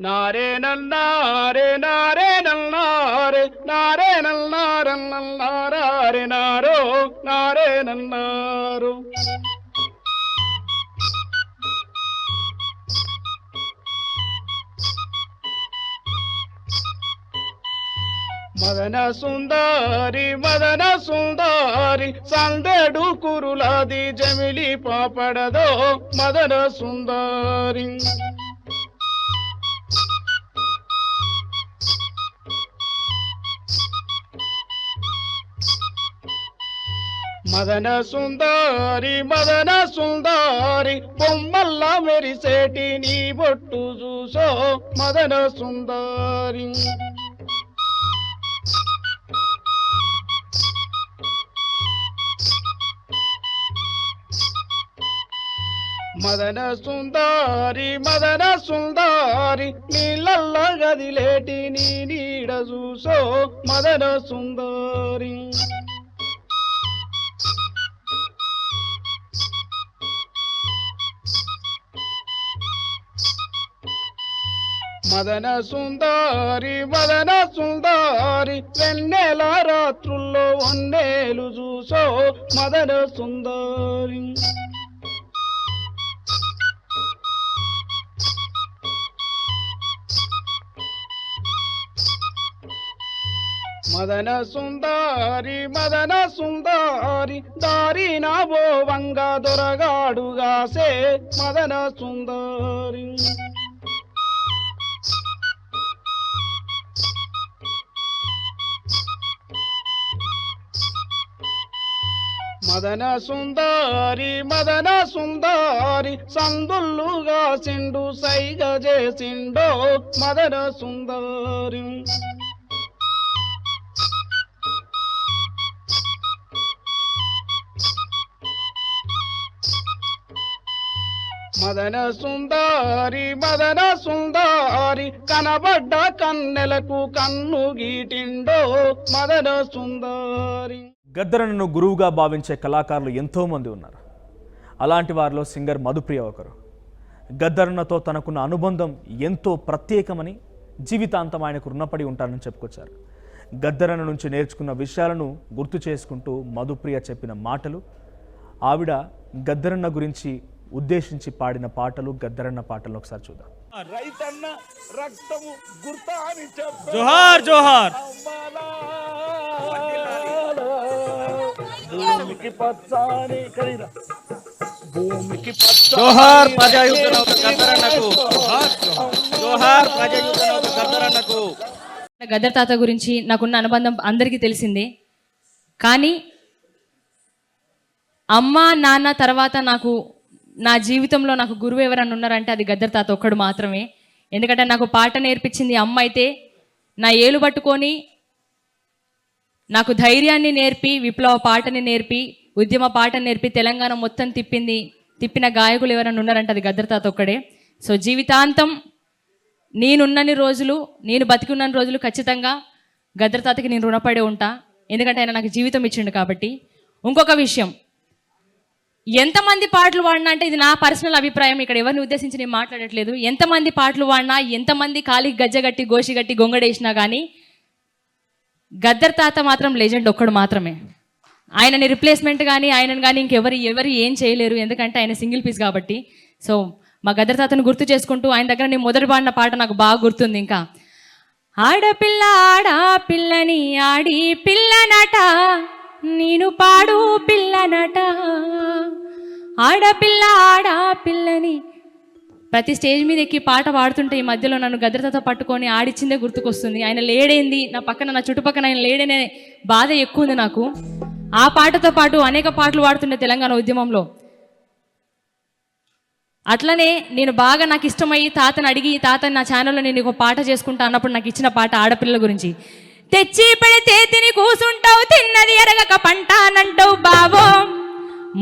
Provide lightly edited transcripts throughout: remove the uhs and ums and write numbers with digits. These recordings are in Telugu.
నారే నల్లారే నారే నల్లారే నారే నల్లారన్నారే నారో నారే నల్లారు మదన సుందరి సందడు కురులాది జమిలి పాపడదో మదన సుందరి మదన సుందరి బొమ్మల్లా మెరిసేటి నీ బొట్టు చూసో మదన సుందరి మదన సుందరి నీళ్ళల్ల గదిలేటి నీ నీడ చూసో మదన సుందరి మదన సుందరి వెన్నెల రాత్రుల్లో వన్నేలు చూసో మదన సుందరి మదన సుందరి దారి నా బోవంగా దొరగాడుగాసే మదన సుందరి మదన సుందరి సందుల్లుగా సిండు సైగ చేసిండో మదన సుందరి మదన సుందరి కనబడ్డ కన్నెలకు కన్ను గీటిండో మదన సుందరి. గద్దరన్నను గురువుగా భావించే కళాకారులు ఎంతోమంది ఉన్నారు. అలాంటి వారిలో సింగర్ మధుప్రియ ఒకరు. గద్దరన్నతో తనకున్న అనుబంధం ఎంతో ప్రత్యేకమని, జీవితాంతం ఆయనకు రుణపడి ఉంటారని చెప్పుకొచ్చారు. గద్దరన్న నుంచి నేర్చుకున్న విషయాలను గుర్తు చేసుకుంటూ మధుప్రియ చెప్పిన మాటలు, ఆవిడ గద్దరన్న గురించి ఉద్దేశించి పాడిన పాటలు, గద్దరన్న పాటలను ఒకసారి చూద్దాం. రైతన్న రక్తము గుర్తా అని చెప్పు, జోహార్ జోహార్. భూమికి పచ్చాని కరిరా, భూమికి జోహార్ ప్రజాయుద్ధ నౌక గద్దరన్నకు, జోహార్ ప్రజాయుద్ధ నౌక గద్దరన్నకు. గద్దర్ తాత గురించి నాకున్న అనుబంధం అందరికీ తెలిసిందే. కానీ అమ్మ నాన్న తర్వాత నా జీవితంలో నాకు గురువు ఎవరన్నా ఉన్నారంటే అది గద్దర్ తాత ఒక్కడు మాత్రమే. ఎందుకంటే నాకు పాట నేర్పించింది అమ్మ అయితే, నా ఏలు పట్టుకొని నాకు ధైర్యాన్ని నేర్పి, విప్లవ పాటని నేర్పి, ఉద్యమ పాటని నేర్పి తెలంగాణ మొత్తం తిప్పిన గాయకులు ఎవరన్నా ఉన్నారంటే అది గద్దర్ తాత ఒక్కడే. సో జీవితాంతం నేనున్నన్ని రోజులు, నేను బతికున్న రోజులు ఖచ్చితంగా గద్దర్ తాతకి నేను రుణపడే ఉంటా. ఎందుకంటే ఆయన నాకు జీవితం ఇచ్చిండు కాబట్టి. ఇంకొక విషయం, ఎంతమంది పాటలు వాడినా అంటే ఇది నా పర్సనల్ అభిప్రాయం, ఇక్కడ ఎవరిని ఉద్దేశించి నేను మాట్లాడట్లేదు. ఎంతమంది పాటలు వాడినా, ఎంతమంది కాలికి గజ్జగట్టి గోషిగట్టి గొంగడేసినా కానీ గద్దర్ తాత మాత్రం లెజెండ్ ఒక్కడు మాత్రమే. ఆయనని రిప్లేస్మెంట్ కానీ ఆయనను కానీ ఎవరు ఏం చేయలేరు, ఎందుకంటే ఆయన సింగిల్ పీస్ కాబట్టి. సో మా గద్దర్ తాతను గుర్తు చేసుకుంటూ ఆయన దగ్గర నేను మొదటి పాడిన పాట నాకు బాగా గుర్తుంది. ఇంకా ఆడపిల్లని ఆడి పిల్లనట, నేను పాడు పిల్లనట, ఆడపిల్లని ప్రతి స్టేజ్ మీద ఎక్కి పాట పాడుతుంటే ఈ మధ్యలో నన్ను గద్దర్ తాత పట్టుకొని ఆడిచ్చిందే గుర్తుకొస్తుంది. ఆయన లేడేంది, నా పక్కన నా చుట్టుపక్కన ఆయన లేడనే బాధ ఎక్కువ ఉంది నాకు. ఆ పాటతో పాటు అనేక పాటలు పాడుతుండే తెలంగాణ ఉద్యమంలో. అట్లనే నేను బాగా నాకు ఇష్టమయ్యి తాతని అడిగి, తాతని నా ఛానల్లో నేను ఒక పాట చేసుకుంటా అన్నప్పుడు నాకు ఇచ్చిన పాట ఆడపిల్లల గురించి. తెచ్చి పెడితే తిని కూసుంటావు, తిన్నది ఎరగక పంట అనంటావు బావో,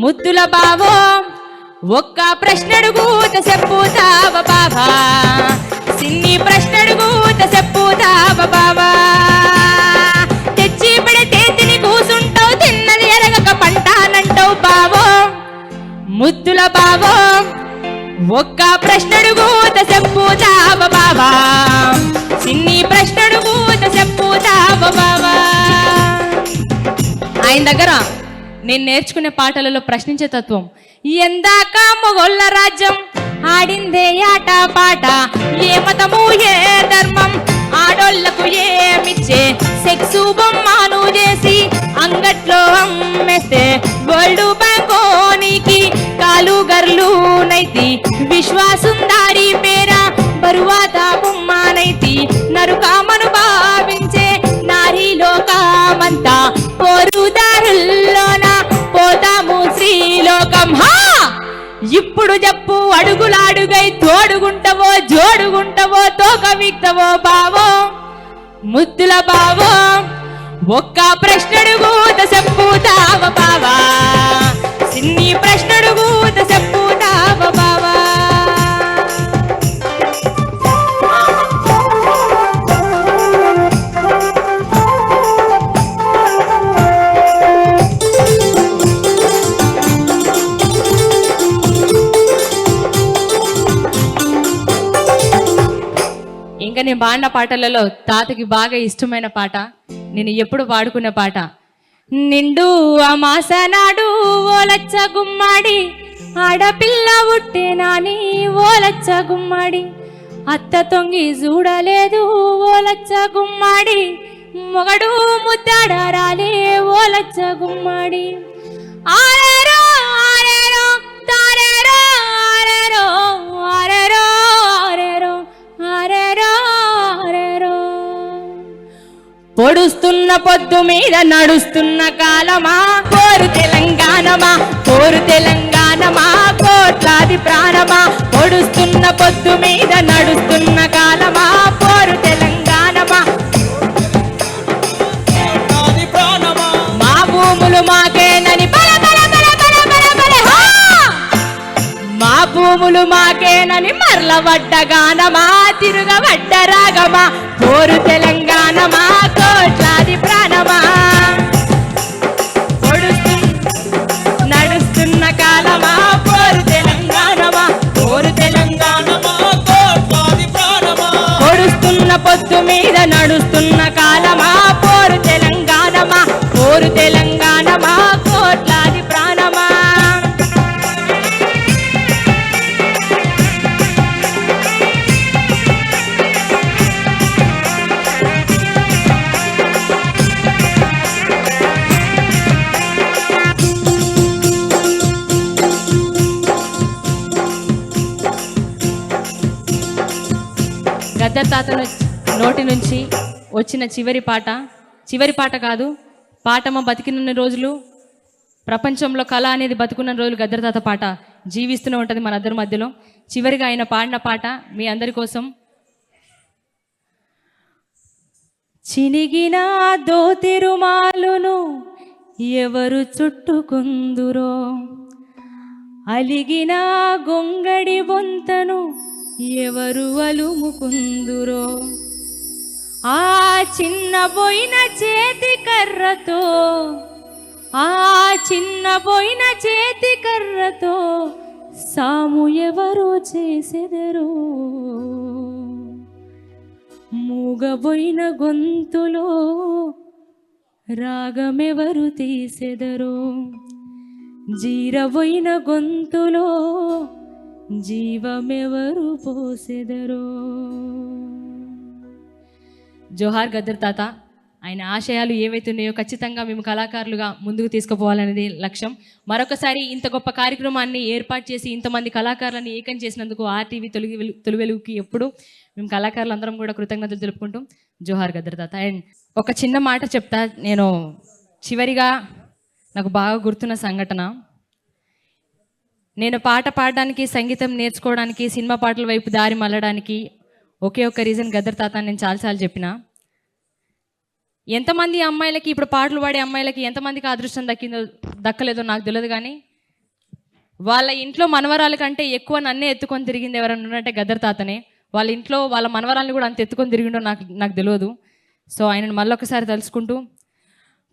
ముద్దుల బావో, ఒక్క ప్రశ్నడుగూత చెప్పుతావ బావా, సిన్ని ప్రశ్నడుగూత చెప్పుతావ బావా, తెచ్చి పెడితే తిని కూసుంటావు, తిన్నది ఎరగక పంట అనంటావు బావో, ముద్దుల బావో, ఒక్క ప్రశ్నడుగూత చెప్పుతావ బావా, చిన్ని ప్రశ్నడుగూత చెప్పుతావ బావా. ఆయన దగ్గర నేను నేర్చుకునే పాటలలో ప్రశ్నించే తత్వం. ఎందాక మొగోళ్ళ రాజ్యం ఆడిందే ఆట పాట, ఏ మతము ఏ ధర్మం ఆడోళ్లకు ఏమిచ్చే సెక్సు బొమ్మను చేసి అంగట్లో అమ్మేస్తే వరల్డ్ బ్యాంకోనికి కాలు గర్లు నైతి విశ్వాసుందారి పేరా బరువాత బొమ్మనైతి నరుకామను భావించే నారీ లోకమంతా పోరుదారుల్లోన పోతాము శ్రీలోకం. హా ఇప్పుడు చెప్పు అడుగులాడుగై తోడుగుంటవో జోడుగుంటవో తోక విక్తవో బావో ముద్దుల బావో. ఒక్క ప్రశ్నడుగూత చెప్పుతావ బావా, చిన్ని ప్రశ్నడుగూత చెప్పుతావ బావా. ఇంకా నేను పాడిన పాటలలో తాతకి బాగా ఇష్టమైన పాట, నేను ఎప్పుడు పాడుకునే పాట. నిండు అమాస నాడు ఓలచ్చ గుమ్మాడి ఆడపిల్ల ఉట్టేనాని ఓలచ్చ గుమ్మాడి, అత్త తొంగి చూడలేదు ఓలచ్చ గుమ్మాడి, మొగడు ముద్దాడారాలే ఓలచ్చ గుమ్మాడి. ఆరేరో ఆరేరో తారేరో ఆరేరో ఆరేరో ఆరేరో ఆరేరో ఆరేరో. పొడుస్తున్న పొద్దు మీద నడుస్తున్న కాలమా కోరు తెలంగాణమా, కోరు తెలంగాణమా కోట్లాది ప్రాణమా. పొడుస్తున్న పొద్దు మీద నడుస్తున్న కాలమా కోరు తెలంగాణమా. మా భూములు మాకేనని బల బల బల బల బల బల హా, మా భూములు మాకేనని మరలవడ్డ గానమా తిరుగవడ్డ రాగమా కోరు తెలంగాణమా కోట్లాది ప్రాణమా. నడుస్తున్న కాలమా కోరు తెలంగాణమా, కోరు తెలంగాణమా కోట్లాది ప్రాణమా. పొడుస్తున్న పొద్దు మీద నడుస్తున్న కాలమా కోరు తెలంగాణమా, కోరు తెలంగాణమా కోట్లాది ప్రాణమా. గద్దర్ తాత నోటి నుంచి వచ్చిన చివరి పాట కాదు, పాటమ్మ బతికిన రోజులు, ప్రపంచంలో కళ అనేది బతుకున్న రోజులు గద్దర్ తాత పాట జీవిస్తూనే ఉంటుంది మన అందరి మధ్యలో. చివరిగా ఆయన పాడిన పాట మీ అందరి కోసం. చినిగిన దోతిరుమాలును ఎవరు చుట్టుకుందురో, అలిగిన గొంగడి బొంతను ఎవరు అలుముకుందురో, ఆ చిన్నబోయిన చేతి కర్రతో, ఆ చిన్నబోయిన చేతి కర్రతో సాము ఎవరు చేసెదరో, మూగబోయిన గొంతులో రాగమెవరు తీసెదరో, జీరబోయిన గొంతులో జీవమెవరు పోసెదరో. జోహార్ గద్దర్ తాత. ఆయన ఆశయాలు ఏవైతున్నాయో ఖచ్చితంగా మేము కళాకారులుగా ముందుకు తీసుకుపోవాలనేది లక్ష్యం. మరొకసారి ఇంత గొప్ప కార్యక్రమాన్ని ఏర్పాటు చేసి ఇంతమంది కళాకారులను ఏకం చేసినందుకు RTV తొలివెలుగుకి ఎప్పుడు మేము కళాకారులు అందరం కూడా కృతజ్ఞతలు తెలుపుకుంటాం. జోహార్ గద్దర్ తాత. అండ్ ఒక చిన్న మాట చెప్తా. నేను చివరిగా నాకు బాగా గుర్తున్న సంఘటన, నేను పాట పాడడానికి, సంగీతం నేర్చుకోవడానికి, సినిమా పాటల వైపు దారి మళ్ళడానికి ఒకే ఒక్క రీజన్ గద్దర్ తాత నేను చాలాసార్లు చెప్పిన. ఎంతమంది అమ్మాయిలకి, ఇప్పుడు పాటలు పాడే అమ్మాయిలకి ఎంతమందికి అదృష్టం దక్కలేదో నాకు తెలియదు, కానీ వాళ్ళ ఇంట్లో మనవరాల కంటే ఎక్కువ నన్నే ఎత్తుకొని తిరిగింది ఎవరన్నా ఉన్నట్టే గద్దర్ తాతనే. వాళ్ళ ఇంట్లో వాళ్ళ మనవరాలను కూడా అంత ఎత్తుకొని తిరిగిండో నాకు తెలియదు. సో ఆయనను మళ్ళొకసారి తలుచుకుంటూ,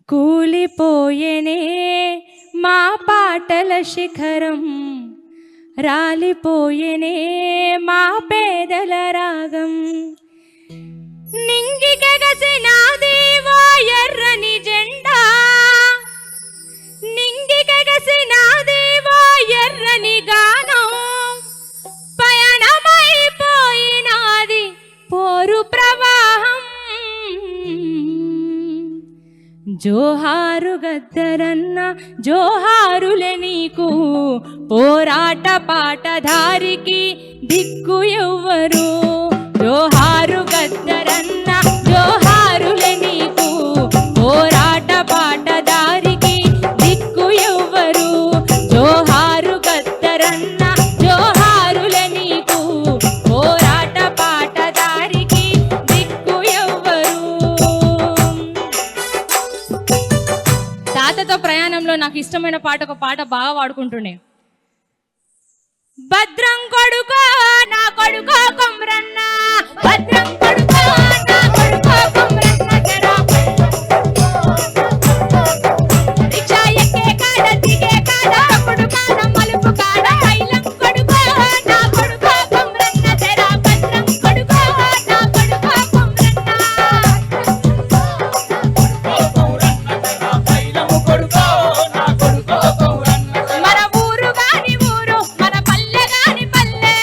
కూలిపోయేనే మా పాటల శిఖరం, రాలిపోయేనే మా పేదల రాగం. నింగికెగసినాదేవో ఎర్రని జెండా, నింగికెగసినాదేవో ఎర్రని గానం, పయనమైపోయినాది పోరు ప్రవాహం. జోహారు గద్దరన్న జోహారులే నీకు, పోరాట పాటధారికి దిక్కు ఎవ్వరు. జోహారు గద్దరన్న జోహారులే నీకు, పోరాట పాటధారికి దిక్కు ఎవ్వరు. జోహారు గద్దరన్న జోహారులే నీకు, పోరాట పాటధారికి దిక్కు ఎవ్వరు. తాతతో ప్రయాణంలో నాకు ఇష్టమైన పాట, ఒక పాట బాగా పాడుకుంటుండే. భద్రం కొడుకో నా కొడుకో కొమ్రన్న, భద్రం కొడుకో నా కొడుకో కొమ్రన్న, జరా రిక్షా ఎక్కే కాడ దిగే కాడ కొడుకాన మలుపు కాడ, ఐలం కొడుకో నా కొడుకో కొమ్రన్న, జరా భద్రం కొడుకో నా కొడుకో కొమ్రన్న. మన ఊరు గాని ఊరు, మన పల్లె గాని పల్లె,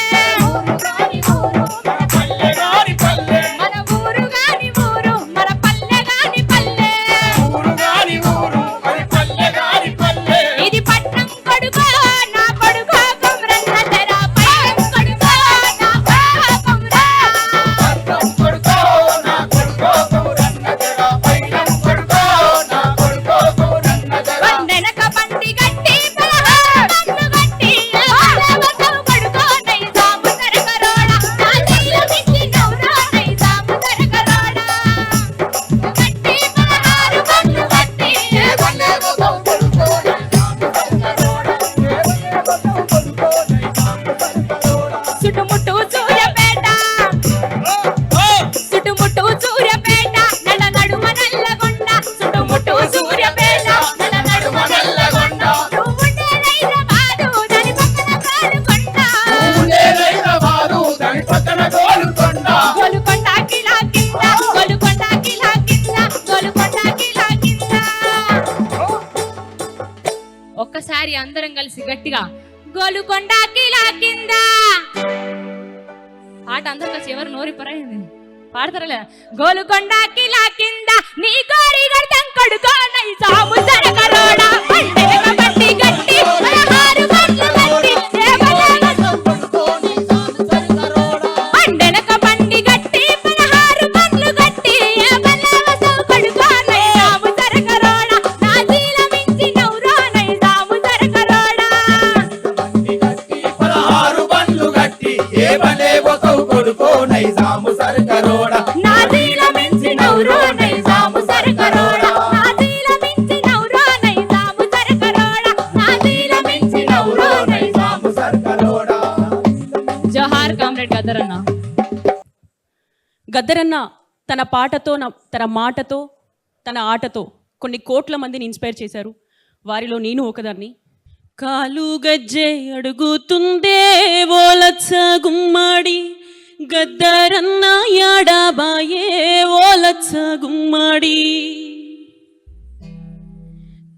మన ఊరు గాని ఊరు, మన పల్లె గాని పల్లె. ఇది పట్నం కొడుకో నా కొడుకో కొమ్రన్న, జరా పైలం కొడుకో నా కొడుకో కొమ్రన్న. వందెనక బండి గట్టి పలహారు గట్టి, ఆలవతం కొడుకో నైజాము సరకరోడ, నా జీలమిచ్చి నౌరా నైజాము సరకరోడ. గట్టి పలహారు బండ్లు గట్టి, చుట్టుముట్టు సూర్యపేట, చుట్టుముట్టు సూర్యపేట, నల్ల నడుమ నల్లగొండ, చుట్టుముట్టు సూర్యపేట, నల్ల నడుమ నల్లగొండ. నువ్వుండే హైదరాబాదు దాని పక్కన గోలుకొండ, గోలుకొండ కిలా కింద, గోలుకొండ కిలా కింద, గోలుకొండ కిలా కింద. ఒక్కసారి అందరం కలిసి గట్టిగా గోలుకొండ కిలా కింద పాట అందరూ కలిసి ఎవరు నోరి పరైంది పాడతారా లేదా? గోలుకొండ కిలా కింద నీ గోరి గడ్డం కొడుకో నైజాము సరకరోడ, పంటెనక బండి గట్టి పలహారు బండ్లు గట్టి, పంటెనక బండి గట్టి పలహారు బండ్లు గట్టి, బల్లవసం కొడుకో నైజాము సరకరోడ, నా జీలమించి నౌరా నైజాము సరకరోడ. నా జీలమించి నౌరా నైజాము సరకరోడ, నా జీలమించి నౌరా నైజాము సరకరోడ, నా జీలమించి నౌరా నైజాము. జోహార్ కామ్రేడ్ గద్దరన్న. గద్దరన్న తన పాటతో తన మాటతో తన ఆటతో కొన్ని కోట్ల మందిని ఇన్స్పైర్ చేశారు. వారిలో నేను ఒకదాన్ని. కాలు గజ్జె అడుగుతుందే ఓలచ్చ గుమ్మాడి, గద్దరన్న యాడాబాయే ఓలచ్చ గుమ్మాడి,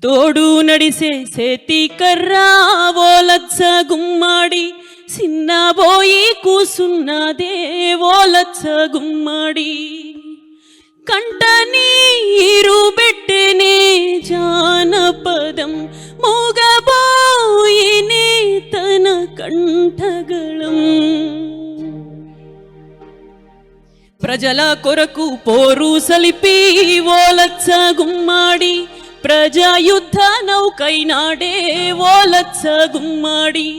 తోడు నడిసే సేతి కర్రా ఓలచ్చ గుమ్మాడి, సిన్నబోయి కూసున్నదే ఓలచ్చ గుమ్మాడి, కంట నీరు పెట్టెనే జానపదం, మూగబోయినే తన కంఠగళం. ప్రజల కొరకు పోరు సలిపి ఓలచ్చ గుమ్మాడి, ప్రజాయుద్ధ నౌకైనాడే ఓలచ్చ గుమ్మాడి,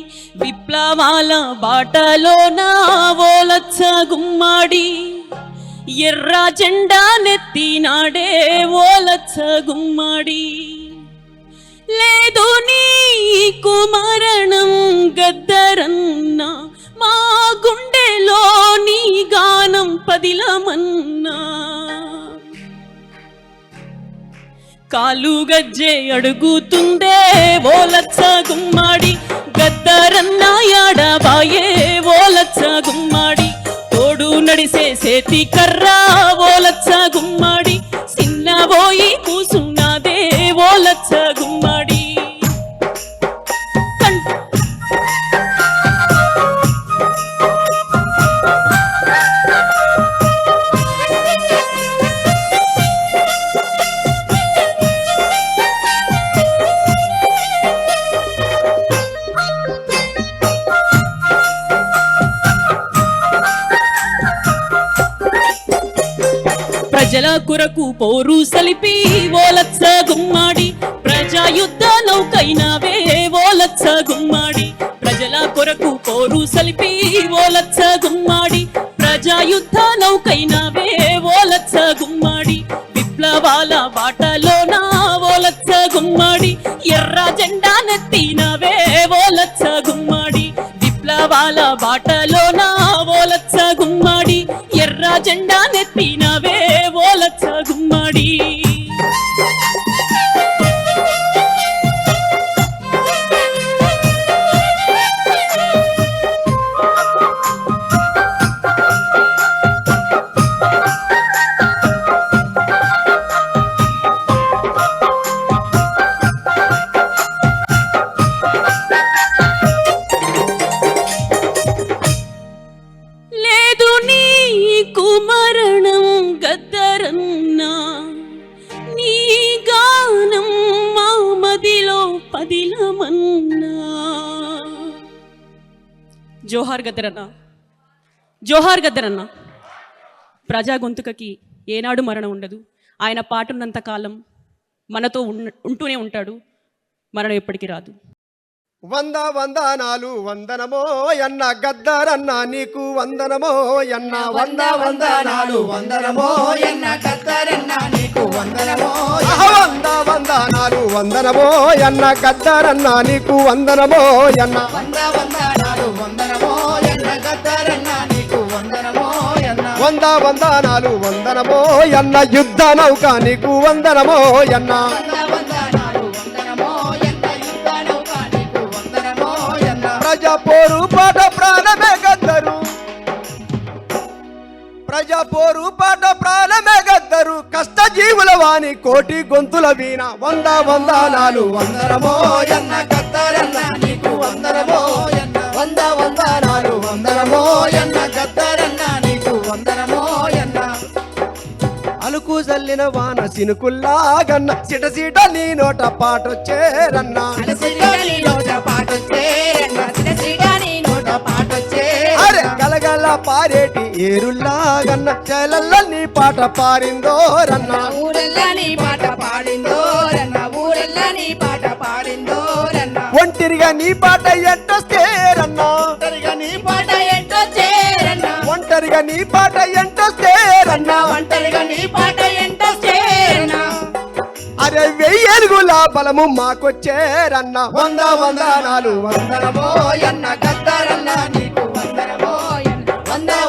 విప్లవాల బాటలోన ఓలచ్చ గుమ్మాడి, ఎర్ర జెండా నెత్తినాడే ఓలచ్చ గుమ్మాడి. లేదు నీకు మరణం గద్దరన్న, మా గుండెలో నీ గానం పదిలమన్నా. కాలు గజ్జే అడుగుతుందే ఓ లచ్చ గుమ్మాడి గద్దరన్న యాడబాయే ఓ లచ్చ గుమ్మాడి తోడు నడిసే సేతి కర్రా ఓ లచ్చ గుమ్మాడి సిన్నబోయి కూసున్నాదే ఓ లచ్చ గుమ్మాడి ప్రజల కొరకు పోరు సలిపి ఓ లచ్చ గుమ్మాడి ప్రజాయుద్ధ నౌకైనవే ఓ లచ్చ గుమ్మాడి ప్రజల కొరకు పోరు సలిపి ఓ లచ్చ గుమ్మాడి ప్రజాయుద్ధ నౌకైనవే ఓ లచ్చ గుమ్మాడి విప్లవాల బాటలోన ఓ లచ్చ గుమ్మాడి ఎర్ర జెండా నెత్తినవే ఓ లచ్చ గుమ్మాడి విప్లవాల బాటలోన ఓ లచ్చ గుమ్మాడి ఎర్ర జెండా నెత్తినవే ఓ లచ్చ గుమ్మాడి లేదు నీకు మరణం గద్దరన్నా నీ గానం మా మదిలో పదిలమన్నా జోహార్ గద్దరన్నా జోహార్ గద్దరన్నా ప్రజా గొంతుకకి ఏనాడు మరణం ఉండదు. ఆయన పాట ఉన్నంత కాలం మనతో ఉంటూనే ఉంటాడు. మరణం ఎప్పటికీ రాదు. వందనాలు వందనమో ఎన్న గద్దరన్న నీకు వందనమో ఎన్న వందనాలు వందనమో ఎన్న గద్దరన్న నీకు వందనమో వందనాలు వందనమో ఎన్న గద్దరన్న నీకు వందనమో ఎన్న వందనాలు వందనమో ఎన్న గద్దరన్న నీకు వందనమో ఎన్న వందనాలు వందనమో ఎన్న యుద్ధ నౌక నీకు వందనమో ఎన్న ప్రజా పోరు పాట ప్రాణమే గద్దరు ప్రజా పోరు పాట ప్రాణమే గద్దరు కష్ట జీవుల వాణి కోటి గొంతుల వీణ వందనాలు వందనమో ఎన్న గద్దరన్న నీకు వందనమో ఎన్న వందనాలు వందనమో ఎన్న గద్దరన్న నీకు వందనమో ఎన్న అలుకు జల్లిన వాన సినుకుల్లాగన్న సిట సిట నీ నోట పాటొచ్చేరన్న అరే గలగల పారేటి ఏరుల్లాగన్న చేలల్ల నీ పాట పారిందోరన్న ఊరల్లా నీ పాట పాడిందోరన్న ఊరల్లా నీ పాట పాడిందోరన్న ఒంటిరిగా నీ పాట ఎంటొస్తేరన్న ఒంటరిగా నీ పాట ఎంటొచ్చేరన్న ఒంటరిగా నీ పాట ఎంటొస్తేరన్న ఒంటరిగా నీ పాట ఎంటొచ్చేరన్న అరే వెయ్యేలుగుల బలము మాకొచ్చేరన్న వందనాలు వందనమో ఎన్న గద్దరన్న నీకు వందనమో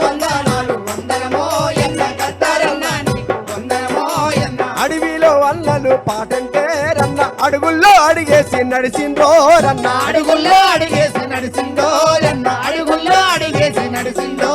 వందనాలు వందనమో ఎన్న గద్దరన్న నీకు వందనమో ఎన్న అడవిలో అల్లలు పాటంటేరన్న అడుగుల్లో అడిగేసి నడిసిందోరన్న అడుగుల్లో అడిగేసి నడిసిందోరన్న అడుగుల్లో అడిగేసి నడిసిందో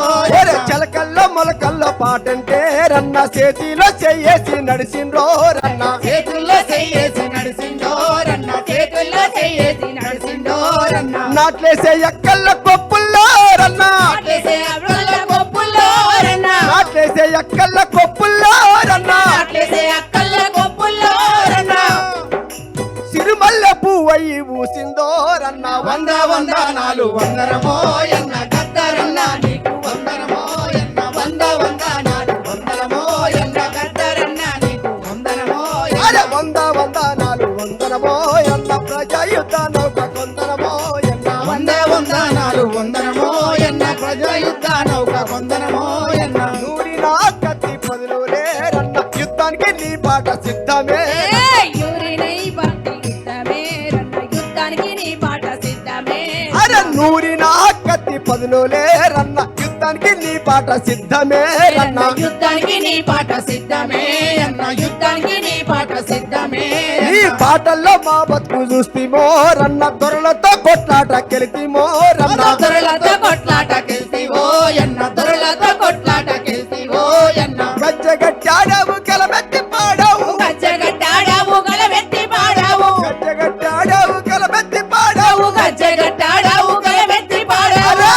చలకల్లో మొలకల్లో పాటంటేరన్న చేతిలో చెయ్యేసి నడిసిందోరన్న చేతుల్లో చెయ్యేసి నడిసిందోరన్న చేతుల్లో చెయ్యేసి నడిసిందోరన్న నాట్లేసే ఎక్కల్ల కొప్పుల్లోరన్న నాట్లేసే అక్కల్ల కొప్పుల్లోరన్న నాట్లేసే ఎక్కల్ల కొప్పుల్లోరన్న నాట్లేసే అక్కల్ల కొప్పుల్లోరన్న సిరిమల్లె పువ్వయి ఊసిందోరన్న వందనాలు వందనమో ఎన్న గద్దరన్న నీకు వందనమో ఎన్న వందనాలు వందనమో ఎన్న గద్దరన్న నీకు వందనమో అరే వందనాలు వందనమో ఎన్న ప్రజాయుద్ధ నౌక కొందనమో ఎన్న వందనాలు వందనమో ఎన్న ప్రజాయుద్ధ నౌక వందనమో ఎన్న నూరిన కత్తి పదులు లేరన్న యుద్ధానికి నీ పాట సిద్ధమే యుద్ధానికి నీ పాట సిద్ధమే అరే నూరిన కత్తి పదులు లేరన్న యుద్ధానికి నీ పాట సిద్ధమే రన్న యుద్ధానికి నీ పాట సిద్ధమే అన్న యుద్ధానికి నీ పాట సిద్ధమే ఆటల్లో మా బతుకు చూస్తీమో రన్న దొరలతో కొట్లాట కెలితీమో రన్న దొరలతో కొట్లాట కెల్సివో ఎన్న దొరలతో కొట్లాట కెల్సివో ఎన్న గజ్జగట్టాడావు కలబెత్తి పాడావు గజ్జగట్టాడావు గలబెత్తి పాడావు గజ్జగట్టాడావు కలబెత్తి పాడావు గజ్జగట్టాడావు గలబెత్తి పాడావు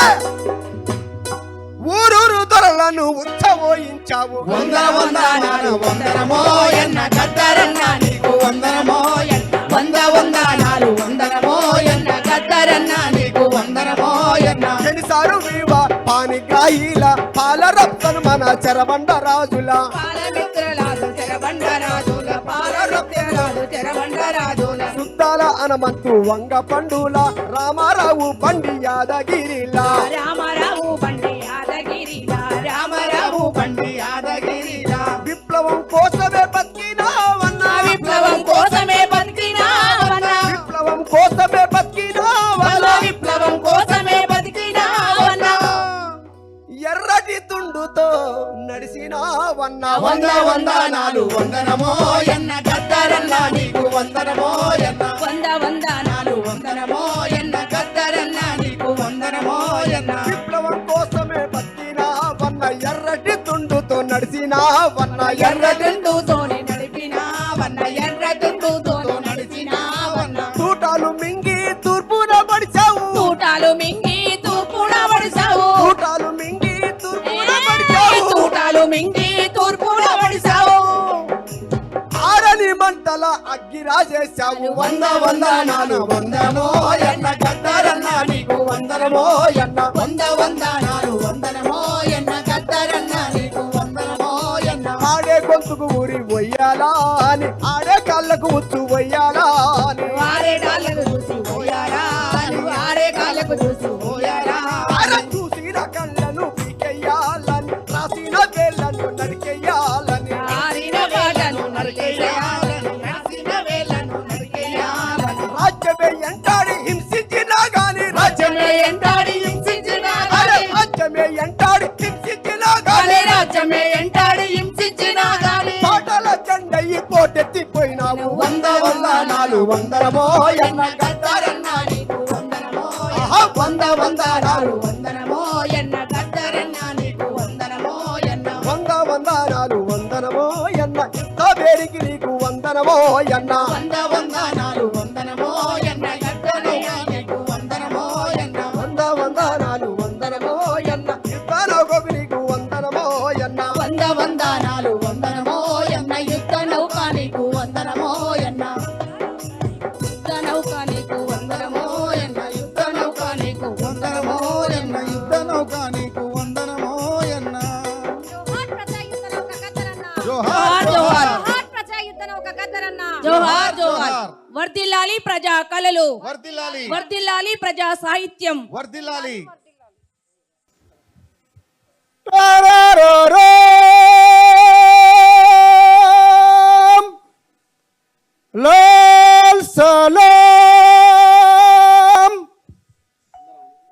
ఊరూరు దొరలను ఉచ్చబోయించావు వందనాలు వందనమో ఎన్న గద్దరన్న నీకు వందనమో ఎన్న వందనాలు వందనమో ఎన్న గద్దరన్న నీకు వందనమో ఎన్న ఎన్నిసారు వీవా పానిగ్రాహీల పాల రప్తను మన చెరబండ రాజుల పాలమిత్రలాదు చెరబండరాజుల పాలరొత్తెలాదు చెరబండరాజుల సుద్దాల అనమంతు వంగ పండుల రామారావు బండి యాదగిరిలా రామారావు బండి యాదగిరిలా రామారావు బండి యాదగిరిలా విప్లవం కోసమే బతికినావన్నా విప్లవం కోసమే బతికినావన్నా విప్లవం కోసమే బతికినావన్నా విప్లవం కోసమే బతికినావన్నా ఎర్రటి తుండుతో నడిసినావన్నా వందనాలు వందనమో ఎన్న గద్దరన్న నీకు వందనమో ఎన్న వందనాలు వందనమో ఎన్న గద్దరన్న నీకు వందనమో ఎన్న విప్లవం కోసమే బతికినావన్నా ఎర్రటి తుండుతో నడిసినావన్నా ఎర్రటి ఎర్రదుండుతోనే నడిపినావన్న ఎర్రదుండుతో నడిచినావన్న తూటాలు మింగి తూర్పున పడిచావు తూటాలు మింగి తూర్పున పడిసావు తూటాలు మింగి తూర్పున పడిచావు తూటాలు మింగి తూర్పున పడిసావు ఆరని మంటల అగ్గి రాజేశావు వందనాలు వందనమో ఎన్న గద్దరన్న నీకు వందనమో ఎన్న వందనాలు వందనమో ఎన్న గద్దరన్న నీకు వందనమో ఎన్న ఆడే గొంతుకు ఊరి పోయాలా అని ఆడే కాళ్ళకు ఉచ్చు పోయాలా అని వారే కాళ్ళకు చూసి పోయారా వారే కాళ్ళకు చూసి పోయారా అరే చూసిన కళ్ళను పీకెయ్యాలని రాసిన వేళ్ళను నరికెయ్యాలని ఆరిన పాటను నరికేయాలని రాసిన వేళ్ళను నరికేయాలని రాజ్యమే ఎంటాడి హింసించినా గాని రాజ్యమే ఎంటాడి హింసించినా అరే గాని రాజ్యమే ఎంటాడి హింసించినా గాని రాజ్యమే ఎంటాడి హింసించినా గాని పాటల జెండయి పోటెత్తిపోయినావు వందనాలు వందనమో ఎన్న గద్దరన్న నీకు వందనమో ఆహా, వందనాలు వందనమో ఎన్న గద్దరన్న నీకు వందనమో ఎన్న వందనాలు వందనమో ఎన్న ఇంత వేడికి నీకు వందనమో ఎన్న వందనాలు వందనమో ఎన్న గద్దరన్న నీకు వందనమో ఎన్న వందనాలు వందనమో ఎన్న ఇంత నవ్వుకు నీకు వందనమో ఎన్న వందనాలు వందనమో ఎన్న యుద్ధ నౌక నీకు వందనమో ఎన్న యుద్ధ నౌక నీకు వందనమో ఎన్న యుద్ధ నౌక నీకు వందనమో ఎన్న యుద్ధ నౌక నీకు వందనమో ఎన్న జోహార్ జోహార్ జోహార్ జోహార్ వర్ధిల్లాలి ప్రజా కళలు వర్ధిల్లాలి ప్రజా సాహిత్యం వర్ధిల్లాలి లాల్ సలాం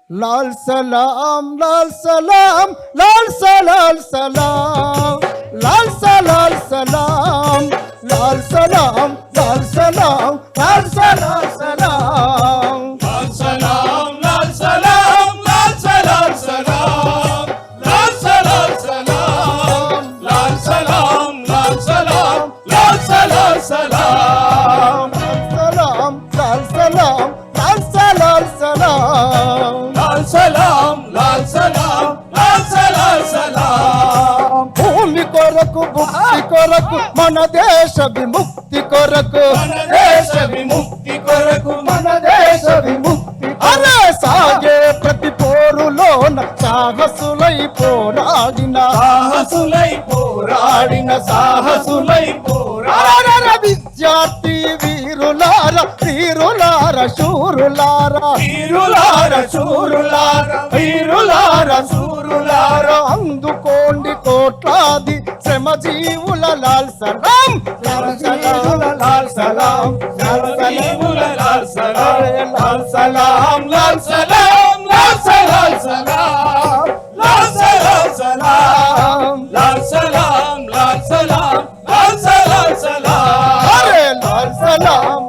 లాల్ సలాం లాల్ సలాం లాల్ సలాల్ సలాం లాల్ సలాల్ సలాం లాల్ సలాం లాల్ సలాం లాల్ సలాల్ సలాం లాల్ సలాం లాల్ సలాం లాల్ సలాం సలాం లాల్ సలాం సలాం లాల్ సలాం లాల్ సలాం లాల్ సలాం సలాం సలాం లాల్ సలాం లాల్ సలాల్ సలాం లాల్ సలాం లాల్ సలాం లాల్ సలాం సలాం భూమి కొరకు భక్తి కొరకు మన దేశ విముక్తి కొరకు మన దేశ విముక్తి కొరకు మన దేశ విముక్తి అరే సాగే ప్రతి పోరులోన సాహసులై పోరాడిన సాహసులై పోరాడిన సాహసులై పోరాడిన అరరర విద్యార్థి వీరులార వీరులార శూరులార వీరులార శూరులార వీరులార శూరులార అందుకోండి కోట్లాది శ్రమజీవుల లాల్ సలాం లాల్ సలాం లాల్ సలాం లాల్ శ్రమజీవుల లాల్ సలాం లాల్ సలాం లాల్ సలాం లాల్ సలాం సలాం లాల్ సలాం సలాం లాల్ సలాం లాల్ సలాం లాల్ సలాం సలాం అరే లాల్ సలాం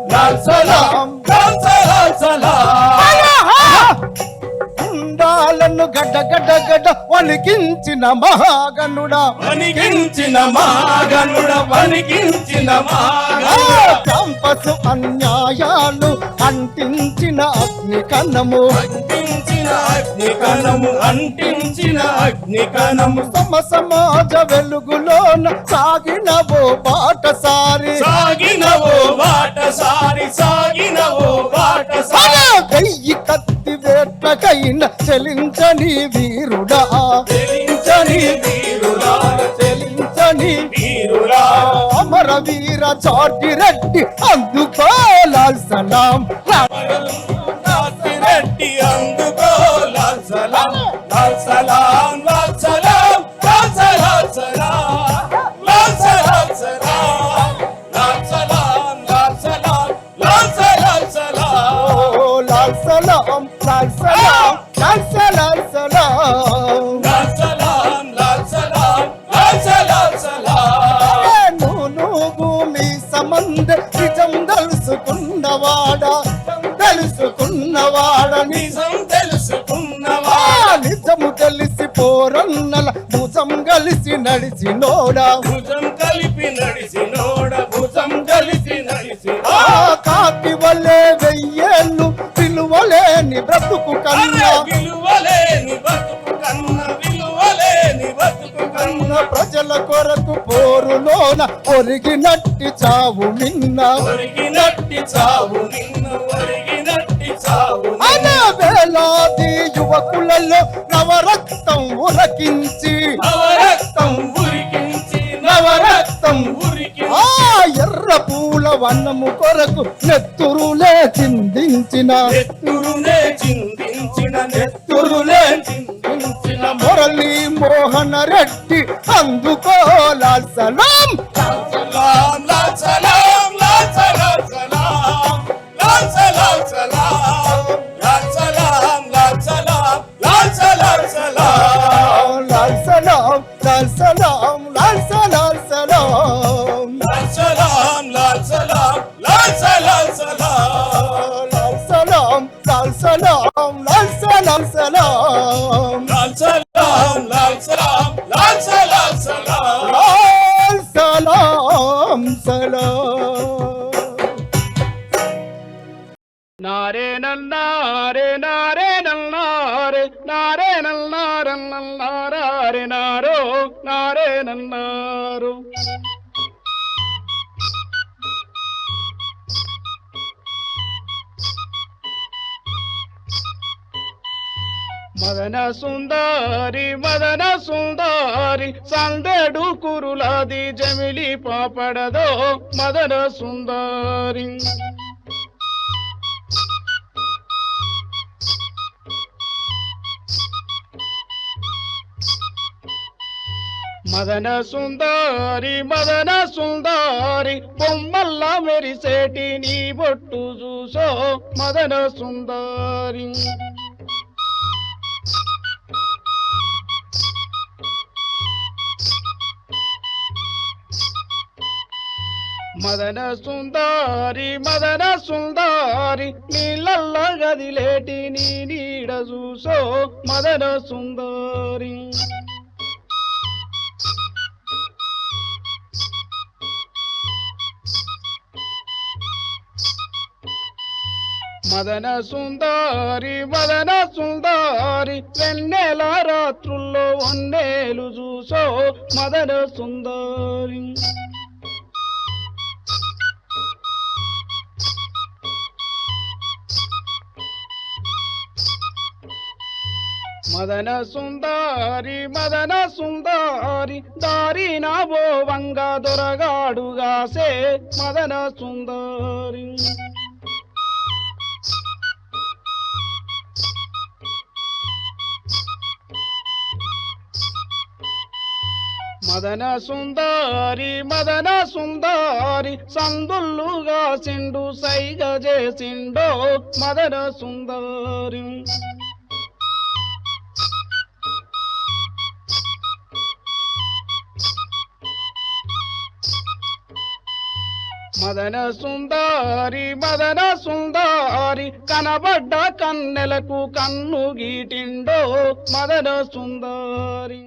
గడగడ వణికించిన మహాగణుడా వణికించిన మహాగణుడ వణికించిన మహాగణుడ క్యాంపసు అన్యాయాలు అంటించిన అగ్ని కన్నము అంటించిన అగ్ని కణము అంటించిన అగ్ని కణము సమాజ వెలుగులోన సాగినవో బాటసారి సాగినవో బాటసారి సాగినవో బాటసారి వెయ్యి కత్తి వేట్లకైన చెలించని వీరుడా చెలించని వీరుడా చెలించని వీరుడా అమర వీర చాటి రెడ్డి అందుకోలాల్ సలాం రెడ్డి అందుకో లాల్ సలాం లాల్ సలాం లాల్ సలాం లాల్ సలాం సలాం లాల్ సలాం సలాం లాల్ సలాం లాల్ సలాం లాల్ సలాం సలాం ఓ లాల్ సలాం లాల్ సలాం లాల్ సలాం సలాం లాల్ సలాం లాల్ సలాం లాల్ సలాం సలాం భూమి సంబంధ నిజం తెలుసుకున్నవాడా తెలుసుకున్నవాడని నిజం తెలుసుకున్నవా నిజము తెలిసి పోరన్నల భుజం కలిసి నడిచినోడా భుజం కలిపి నడిసినోడ భుజం కలిసి నడిసి ఆ కాకి వలే వెయ్యేళ్ళు విలువలేని బ్రతుకు కన్నా విలువలేని బతుకు కన్న విలువలేని బతుకు కన్న ప్రజల కొరకు పోరులోన ఒరిగినట్టి చావు నిన్న ఒరిగినట్టి చావు నిన్న ఒరిగినట్టి చావు అన వేలాది యువకులలో నవరక్తం ఉరకించి నవరక్తం ఉరికించి నవరక్తం ఉరికి ఆ ఎర్ర పూల వన్నము కొరకు నెత్తురులే చిందించిన నెత్తురునే చిందించిన నెత్తురులే చిందించిన మురళీ మోహన రెడ్డి అందుకో లాల్ సలాం సలాం లాల్ సలాం లాల్ సలాం సలాం లాల్ సలాం సలాం లాల్ సలాం లాల్ సలాం లాల్ సలాం సలాం లాల్ సలాం లాల్ సలాం లాల్ సలాం సలాం లాల్ సలాం లాల్ సలాం లాల్ సలాం సలాం లాల్ సలాం లాల్ సలాం లాల్ సలాం సలాం లాల్ సలాం లాల్ సలాం లాల్ సలాం సలాం లాల్ సలాం సలాం నారే నన్నారే నారే నన్నారే నారే నన్నారన్నారే నారో నారే నన్నారు మదన సుందరి సందడు కురులాది జమిలి పాపడదో మదన సుందరి మదన సుందరి బొమ్మల్లా మెరిసేటి నీ బొట్టు చూసో మదన సుందరి మదన సుందరి నీళ్ళల్ల గదిలేటి నీ నీడ చూసో మదన సుందరి మదన సుందరి వెన్నెల రాత్రుల్లో వన్నేలు చూసో మదన సుందరి మదన సుందరి దారి నా బోవంగా దొరగాడుగాసే మదన సుందరి మదన సుందరి సందుల్లుగా సిండు సైగ చేసిండో మదన సుందరి మదన సుందరి కనబడ్డ కన్నెలకు కన్ను గీటిండో మదన సుందరి.